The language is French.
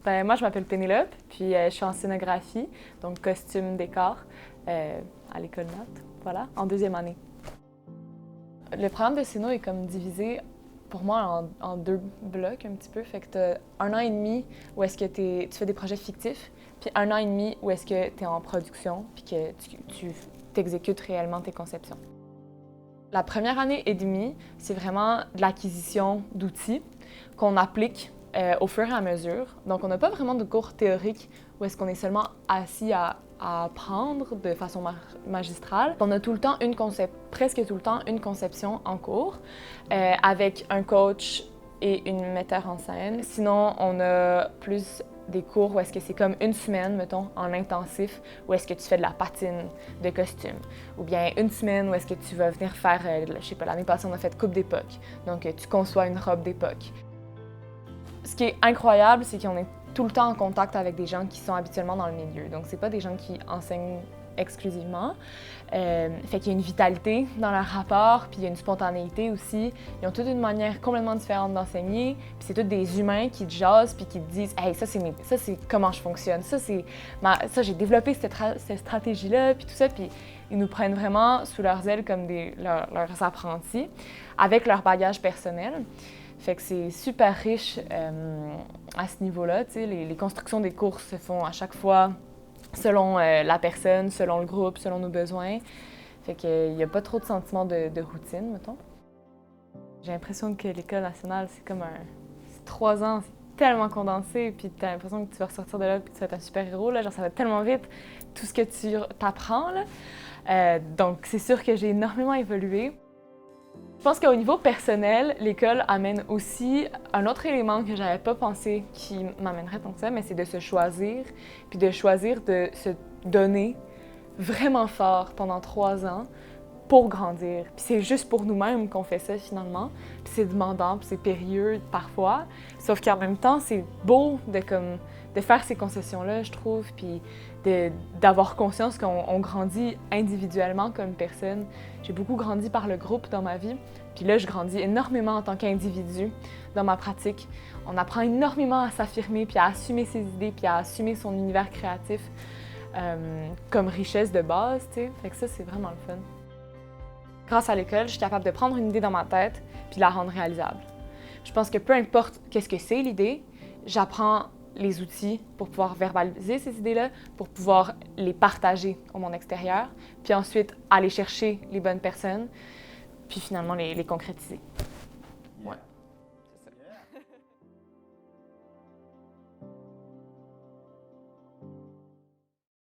Moi, je m'appelle Pénélope, puis je suis en scénographie, donc costume, décor, à l'école Nat, voilà, en deuxième année. Le programme de scéno est comme divisé, pour moi, en deux blocs un petit peu. Fait que tu as 1 an et demi où est-ce que tu fais des projets fictifs, puis 1 an et demi où est-ce que tu es en production, puis que tu t'exécutes réellement tes conceptions. La première année et demie, c'est vraiment de l'acquisition d'outils qu'on applique au fur et à mesure. Donc, on n'a pas vraiment de cours théoriques où est-ce qu'on est seulement assis à apprendre de façon magistrale. On a tout le temps presque tout le temps une conception en cours avec un coach et une metteur en scène. Sinon, on a plus des cours où est-ce que c'est comme une semaine, mettons, en intensif, où est-ce que tu fais de la patine de costume. Ou bien une semaine où est-ce que tu vas venir faire, je sais pas, l'année passée, on a fait coupe d'époque. Donc, tu conçois une robe d'époque. Ce qui est incroyable, c'est qu'on est tout le temps en contact avec des gens qui sont habituellement dans le milieu. Donc, c'est pas des gens qui enseignent exclusivement. Fait qu'il y a une vitalité dans leur rapport, puis il y a une spontanéité aussi. Ils ont toute une manière complètement différente d'enseigner. Puis c'est tous des humains qui te jasent puis qui te disent « Hey, ça c'est comment je fonctionne. Ça j'ai développé cette stratégie-là, puis tout ça. » Puis ils nous prennent vraiment sous leurs ailes comme leurs apprentis, avec leur bagage personnel. Fait que c'est super riche à ce niveau-là. Les constructions des cours se font à chaque fois selon la personne, selon le groupe, selon nos besoins. Fait qu'il n'y a pas trop de sentiment de routine, mettons. J'ai l'impression que l'École nationale, c'est comme c'est 3 ans, c'est tellement condensé, puis t'as l'impression que tu vas ressortir de là puis tu vas être un super-héros, là. Genre, ça va tellement vite, tout ce que tu t'apprends, là. Donc, c'est sûr que j'ai énormément évolué. Je pense qu'au niveau personnel, l'école amène aussi un autre élément que j'avais pas pensé qui m'amènerait tant que ça, mais c'est de se choisir, puis de choisir de se donner vraiment fort pendant 3 ans pour grandir. Puis c'est juste pour nous-mêmes qu'on fait ça finalement, puis c'est demandant, puis c'est périlleux parfois, sauf qu'en même temps, c'est beau de faire ces concessions-là, je trouve, puis d'avoir conscience qu'on grandit individuellement comme personne. J'ai beaucoup grandi par le groupe dans ma vie, puis là, je grandis énormément en tant qu'individu dans ma pratique. On apprend énormément à s'affirmer, puis à assumer ses idées, puis à assumer son univers créatif comme richesse de base, tu sais. Fait que ça, c'est vraiment le fun. Grâce à l'école, je suis capable de prendre une idée dans ma tête, puis la rendre réalisable. Je pense que peu importe qu'est-ce que c'est l'idée, j'apprends les outils pour pouvoir verbaliser ces idées-là, pour pouvoir les partager au monde extérieur, puis ensuite aller chercher les bonnes personnes, puis finalement les concrétiser.